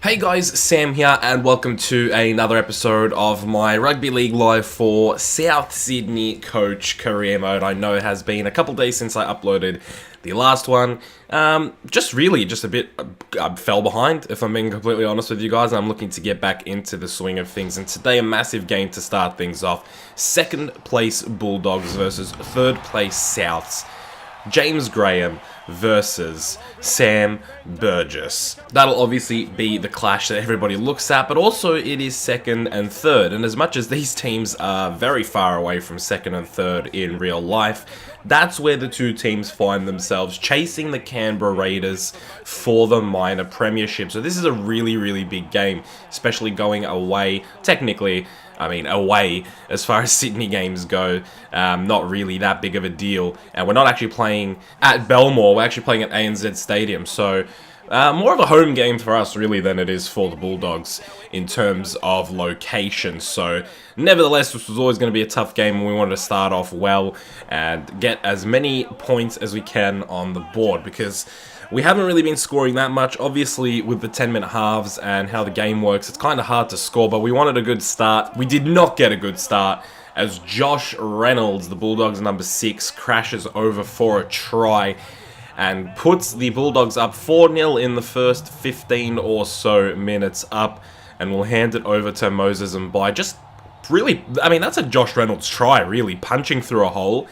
Hey guys, Sam here and welcome to another episode of my Rugby League Live for South Sydney Coach Career Mode. I know it has been a couple days since I uploaded the last one. Just a bit, I fell behind, if I'm being completely honest with you guys. I'm looking to get back into the swing of things, and today a massive game to start things off. Second place Bulldogs versus third place Souths. James Graham versus Sam Burgess. That'll obviously be the clash that everybody looks at, but also it is second and third. And as much as these teams are very far away from second and third in real life, that's where the two teams find themselves chasing the Canberra Raiders for the minor premiership. So this is a really big game, especially going away. Technically, away as far as Sydney games go, not really that big of a deal. And we're not actually playing at Belmore, we're actually playing at ANZAC Stadium. So more of a home game for us really than it is for the Bulldogs in terms of location. So nevertheless, this was always going to be a tough game, and we wanted to start off well and get as many points as we can on the board, because we haven't really been scoring that much. Obviously, with the 10-minute halves and how the game works, it's kind of hard to score, but we wanted a good start. We did not get a good start as Josh Reynolds, the Bulldogs number 6, crashes over for a try and puts the Bulldogs up 4-0 in the first 15 or so minutes up, and we'll hand it over to Moses and by just really, that's a Josh Reynolds try, really, punching through a hole.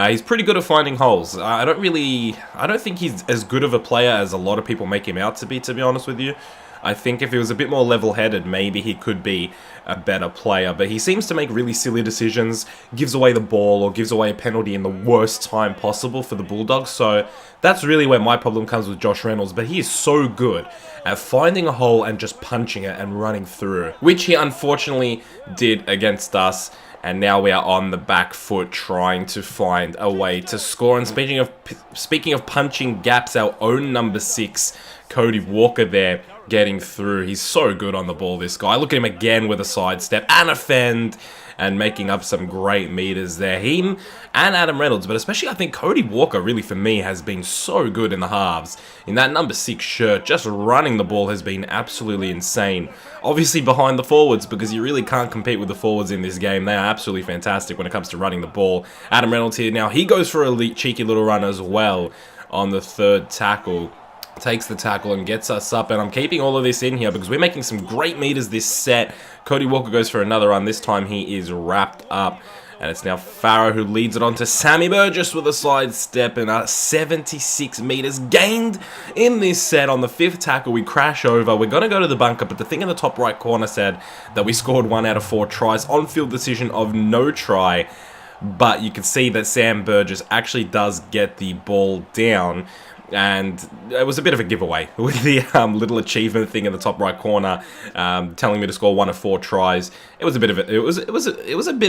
He's pretty good at finding holes. I don't think he's as good of a player as a lot of people make him out to be honest with you. I think if he was a bit more level-headed, maybe he could be a better player. But he seems to make really silly decisions, gives away the ball or gives away a penalty in the worst time possible for the Bulldogs. So that's really where my problem comes with Josh Reynolds. But he is so good at finding a hole and just punching it and running through, which he unfortunately did against us. And now we are on the back foot trying to find a way to score. And speaking of punching gaps, our own number 6, Cody Walker there, getting through. He's so good on the ball, this guy. Look at him again with a sidestep and a fend and making up some great meters there. Him and Adam Reynolds, but especially I think Cody Walker really for me has been so good in the halves. In that number 6 shirt, just running the ball has been absolutely insane. Obviously behind the forwards, because you really can't compete with the forwards in this game. They are absolutely fantastic when it comes to running the ball. Adam Reynolds here now, he goes for a cheeky little run as well on the third tackle. Takes the tackle and gets us up, and I'm keeping all of this in here because we're making some great meters this set. Cody Walker goes for another run. This time he is wrapped up, and it's now Farrow who leads it on to Sammy Burgess with a side step, and 76 meters gained in this set. On the 5th tackle, we crash over. We're going to go to the bunker, but the thing in the top right corner said that we scored 1 out of 4 tries. On-field decision of no try, but you can see that Sam Burgess actually does get the ball down. And it was a bit of a giveaway with the little achievement thing in the top right corner, telling me to score 1 of 4 tries. It was a bit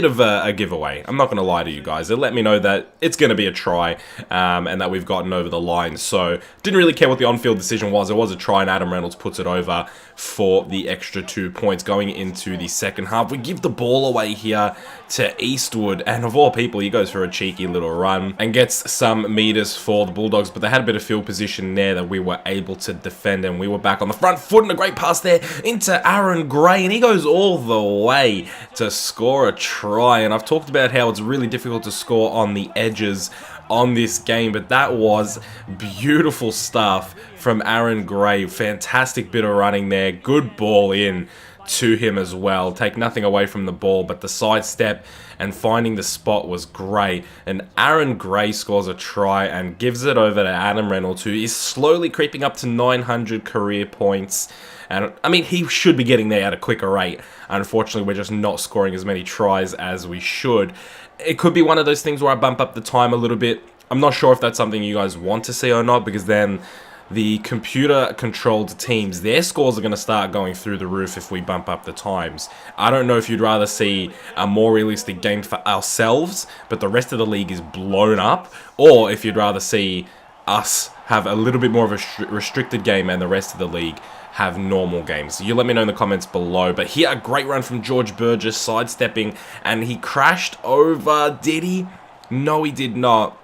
of a giveaway. I'm not going to lie to you guys. It let me know that it's going to be a try, and that we've gotten over the line. So didn't really care what the on-field decision was. It was a try, and Adam Reynolds puts it over for the extra 2 points going into the second half. We give the ball away here to Eastwood, and of all people, he goes for a cheeky little run and gets some meters for the Bulldogs, but they had a bit of field position there that we were able to defend, and we were back on the front foot, and a great pass there into Aaron Gray, and he goes all the way to score a try. And I've talked about how it's really difficult to score on the edges on this game, but that was beautiful stuff from Aaron Gray. Fantastic bit of running there, good ball in to him as well. Take nothing away from the ball, but the sidestep and finding the spot was great. And Aaron Gray scores a try and gives it over to Adam Reynolds, who is slowly creeping up to 900 career points. And he should be getting there at a quicker rate. Unfortunately, we're just not scoring as many tries as we should. It could be one of those things where I bump up the time a little bit. I'm not sure if that's something you guys want to see or not, because then the computer-controlled teams, their scores are going to start going through the roof if we bump up the times. I don't know if you'd rather see a more realistic game for ourselves, but the rest of the league is blown up, or if you'd rather see us have a little bit more of a restricted game and the rest of the league have normal games. So you let me know in the comments below. But here, a great run from George Burgess, sidestepping, and he crashed over. Did he? No, he did not.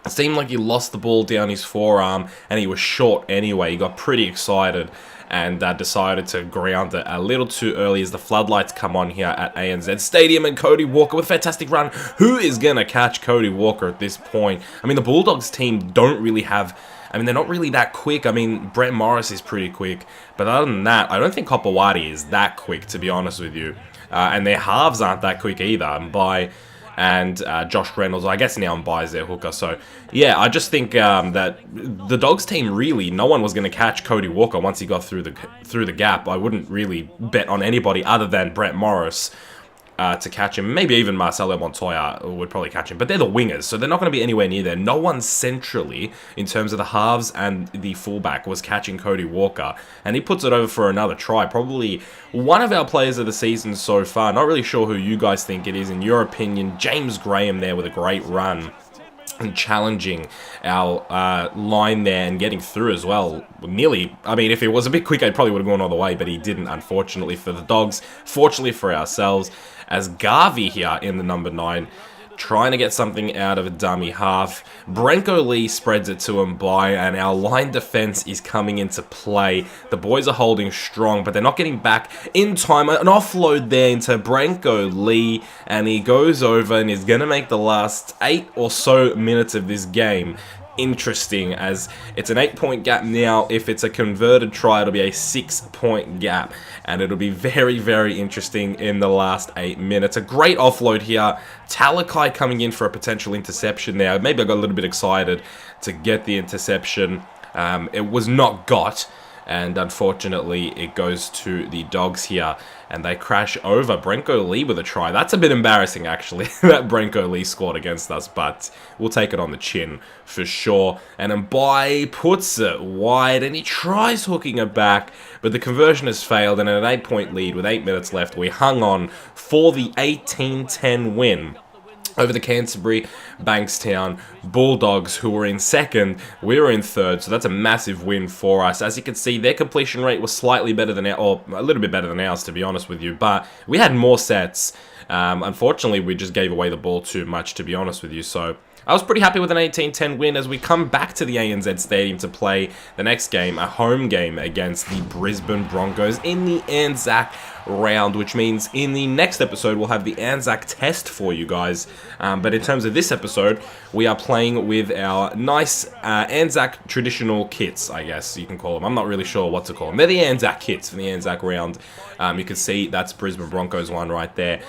It seemed like he lost the ball down his forearm, and he was short anyway. He got pretty excited and decided to ground it a little too early as the floodlights come on here at ANZ Stadium, and Cody Walker with a fantastic run. Who is going to catch Cody Walker at this point? I mean, the Bulldogs team don't really have... I mean, they're not really that quick. I mean, Brett Morris is pretty quick. But other than that, I don't think Kopawati is that quick, to be honest with you. And their halves aren't that quick either. And Josh Reynolds, I guess now Mbai's their hooker. So, yeah, I just think that the Dogs team, really, no one was going to catch Cody Walker once he got through the gap. I wouldn't really bet on anybody other than Brett Morris to catch him. Maybe even Marcelo Montoya would probably catch him. But they're the wingers, so they're not going to be anywhere near there. No one centrally, in terms of the halves and the fullback, was catching Cody Walker. And he puts it over for another try. Probably one of our players of the season so far. Not really sure who you guys think it is, in your opinion. James Graham there with a great run and challenging our line there and getting through as well. Nearly, I mean, if it was a bit quicker, he probably would have gone all the way, but he didn't, unfortunately for the Dogs. Fortunately for ourselves, as Garvey here in the number 9, trying to get something out of a dummy half. Brenko Lee spreads it to Mbai, and our line defense is coming into play. The boys are holding strong, but they're not getting back in time. An offload there into Brenko Lee, and he goes over and is going to make the last 8 or so minutes of this game interesting, as it's an 8-point gap now. If it's a converted try, it'll be a 6-point gap, and it'll be very, very interesting in the last 8 minutes. A great offload here. Talakai coming in for a potential interception there. Maybe I got a little bit excited to get the interception. It was not got, and unfortunately it goes to the Dogs here, and they crash over Brenko Lee with a try. That's a bit embarrassing, actually, that Brenko Lee scored against us, but we'll take it on the chin for sure. And Mbai puts it wide, and he tries hooking it back, but the conversion has failed, and an 8-point lead with 8 minutes left, we hung on for the 18-10 win over the Canterbury Bankstown Bulldogs, who were in second. We were in third, so that's a massive win for us. As you can see, their completion rate was slightly better than ours, or a little bit better than ours, to be honest with you, but we had more sets. Unfortunately, we just gave away the ball too much, to be honest with you, so I was pretty happy with an 18-10 win as we come back to the ANZ Stadium to play the next game, a home game against the Brisbane Broncos in the ANZAC round, which means in the next episode we'll have the ANZAC test for you guys. But in terms of this episode, we are playing with our nice ANZAC traditional kits, I guess you can call them. I'm not really sure what to call them. They're the ANZAC kits for the ANZAC round. You can see that's Brisbane Broncos one right there.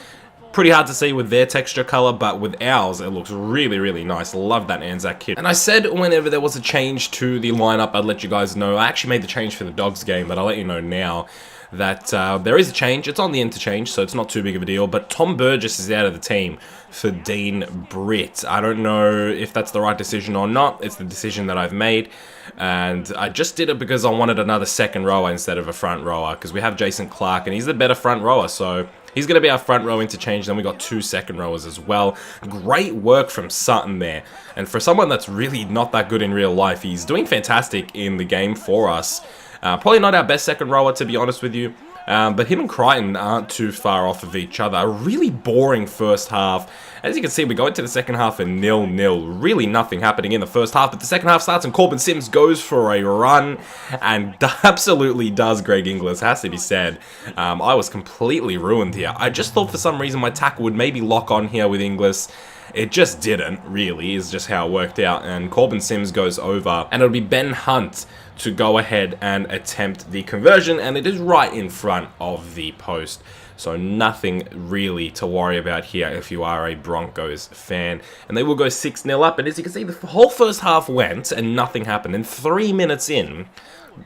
Pretty hard to see with their texture color, but with ours, it looks really, really nice. Love that ANZAC kit. And I said whenever there was a change to the lineup, I'd let you guys know. I actually made the change for the Dogs game, but I'll let you know now that there is a change. It's on the interchange, so it's not too big of a deal, but Tom Burgess is out of the team for Dean Britt. I don't know if that's the right decision or not. It's the decision that I've made, and I just did it because I wanted another second rower instead of a front rower, because we have Jason Clark, and he's the better front rower, so he's going to be our front row interchange. Then we got 2 second rowers as well. Great work from Sutton there. And for someone that's really not that good in real life, he's doing fantastic in the game for us. Probably not our best second rower, to be honest with you. But him and Crichton aren't too far off of each other. A really boring first half. As you can see, we go into the second half and 0-0. Really nothing happening in the first half, but the second half starts and Corbin Sims goes for a run and absolutely does Greg Inglis, has to be said. I was completely ruined here. I just thought for some reason my tackle would maybe lock on here with Inglis. It just didn't, really, is just how it worked out. And Corbin Sims goes over, and it'll be Ben Hunt to go ahead and attempt the conversion, and it is right in front of the post. So nothing really to worry about here if you are a Broncos fan. And they will go 6-0 up, and as you can see, the whole first half went, and nothing happened. And 3 minutes in,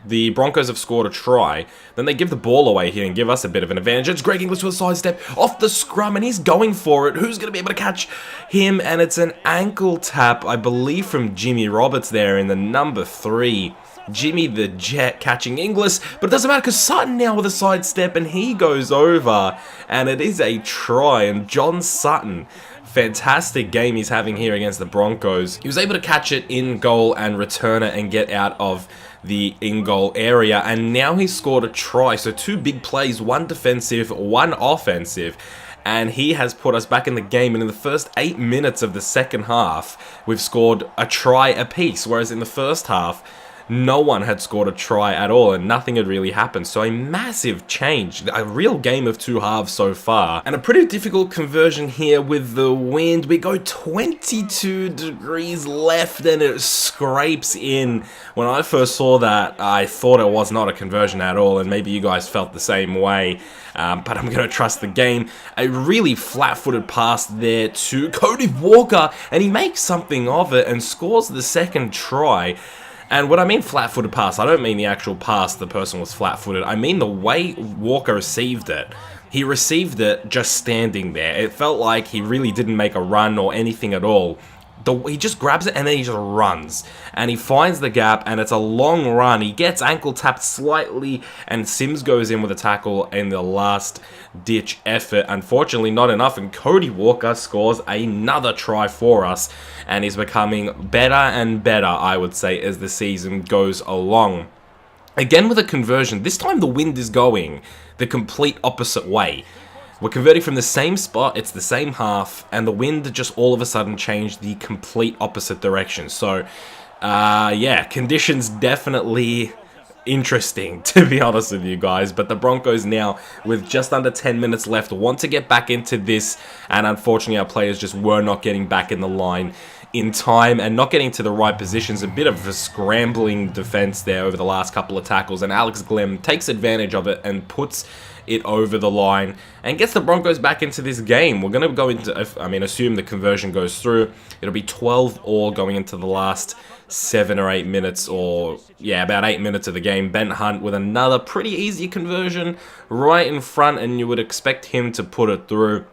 the Broncos have scored a try. Then they give the ball away here and give us a bit of an advantage. It's Greg Inglis with a sidestep off the scrum, and he's going for it. Who's going to be able to catch him? And it's an ankle tap, I believe, from Jimmy Roberts there in the number 3. Jimmy the Jet catching Inglis, but it doesn't matter because Sutton now with a sidestep, and he goes over, and it is a try. And John Sutton, fantastic game he's having here against the Broncos. He was able to catch it in goal and return it and get out of the in-goal area, and now he's scored a try. So 2 big plays, 1 defensive, 1 offensive, and he has put us back in the game. And in the first 8 minutes of the second half, we've scored a try apiece, whereas in the first half, no one had scored a try at all and nothing had really happened. So a massive change, a real game of two halves so far, and a pretty difficult conversion here with the wind. We go 22 degrees left and it scrapes in. When I first saw that, I thought it was not a conversion at all, and maybe you guys felt the same way. But I'm going to trust the game. A really flat-footed pass there to Cody Walker, and he makes something of it and scores the second try. And when I mean flat-footed pass, I don't mean the actual pass, the person was flat-footed. I mean the way Walker received it. He received it just standing there. It felt like he really didn't make a run or anything at all. He just grabs it and then he just runs. And he finds the gap and it's a long run. He gets ankle tapped slightly and Sims goes in with a tackle in the last ditch effort. Unfortunately not enough, and Cody Walker scores another try for us and is becoming better and better, I would say, as the season goes along. Again with a conversion, this time the wind is going the complete opposite way. We're converting from the same spot, it's the same half, and the wind just all of a sudden changed the complete opposite direction. So, yeah, conditions definitely interesting, to be honest with you guys. But the Broncos now, with just under 10 minutes left, want to get back into this, and unfortunately our players just were not getting back in the line in time and not getting to the right positions. A bit of a scrambling defense there over the last couple of tackles, and Alex Glemm takes advantage of it and puts it over the line and gets the Broncos back into this game. We're going to go into, assume the conversion goes through. It'll be 12-all going into the last 7 or 8 minutes, or yeah, about 8 minutes of the game. Ben Hunt with another pretty easy conversion right in front, and you would expect him to put it through.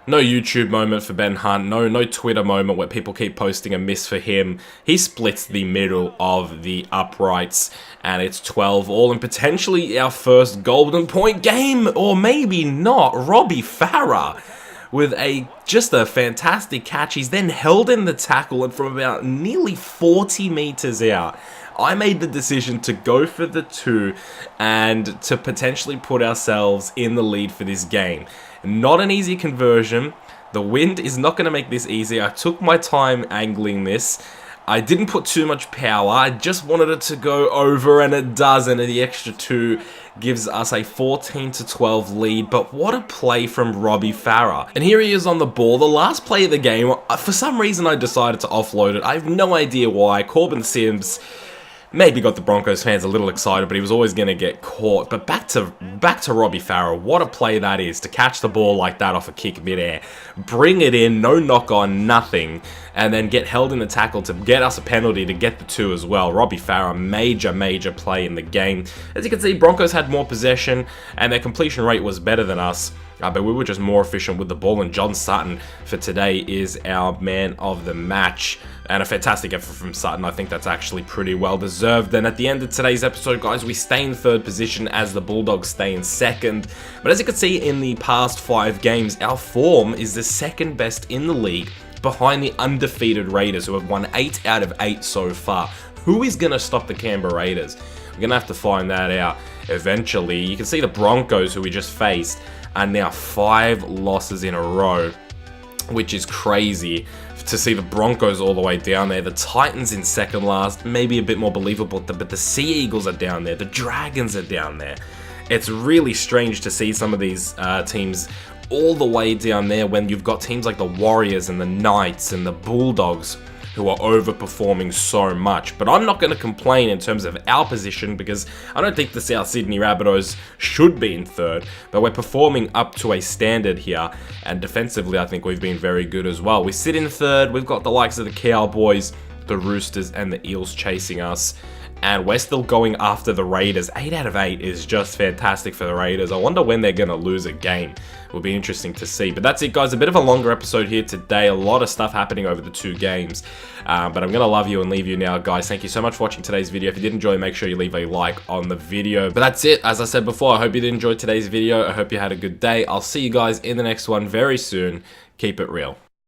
No YouTube moment for Ben Hunt, no Twitter moment where people keep posting a miss for him. He splits the middle of the uprights, and it's 12-all, and potentially our first golden point game, or maybe not. Robbie Farah with just a fantastic catch. He's then held in the tackle, and from about nearly 40 meters out, I made the decision to go for the 2 and to potentially put ourselves in the lead for this game. Not an easy conversion. The wind is not going to make this easy. I took my time angling this. I didn't put too much power. I just wanted it to go over, and it does. And the extra 2 gives us a 14-12 lead. But what a play from Robbie Farah. And here he is on the ball. The last play of the game. For some reason, I decided to offload it. I have no idea why. Corbin Sims maybe got the Broncos fans a little excited, but he was always going to get caught. But back to Robbie Farah. What a play that is, to catch the ball like that off a kick midair, bring it in, no knock on, nothing, and then get held in the tackle to get us a penalty to get the 2 as well. Robbie Farah, major play in the game. As you can see, Broncos had more possession and their completion rate was better than us. But we were just more efficient with the ball, and John Sutton for today is our man of the match. And a fantastic effort from Sutton. I think that's actually pretty well deserved. And at the end of today's episode, guys, we stay in 3rd position as the Bulldogs stay in 2nd. But as you can see in the past 5 games, our form is the 2nd best in the league, behind the undefeated Raiders, who have won 8 out of 8 so far. Who is going to stop the Canberra Raiders? We're going to have to find that out eventually. You can see the Broncos, who we just faced, are now 5 losses in a row, which is crazy to see the Broncos all the way down there. The Titans in 2nd last, maybe a bit more believable, but the Sea Eagles are down there. The Dragons are down there. It's really strange to see some of these teams all the way down there when you've got teams like the Warriors and the Knights and the Bulldogs who are overperforming so much. But I'm not going to complain in terms of our position, because I don't think the South Sydney Rabbitohs should be in 3rd, but we're performing up to a standard here, and defensively I think we've been very good as well. We sit in 3rd, we've got the likes of the Cowboys, the Roosters and the Eels chasing us, and we're still going after the Raiders. 8 out of 8 is just fantastic for the Raiders. I wonder when they're going to lose a game. Will be interesting to see. But that's it, guys. A bit of a longer episode here today. A lot of stuff happening over the 2 games. But I'm going to love you and leave you now, guys. Thank you so much for watching today's video. If you did enjoy, make sure you leave a like on the video. But that's it. As I said before, I hope you did enjoy today's video. I hope you had a good day. I'll see you guys in the next one very soon. Keep it real.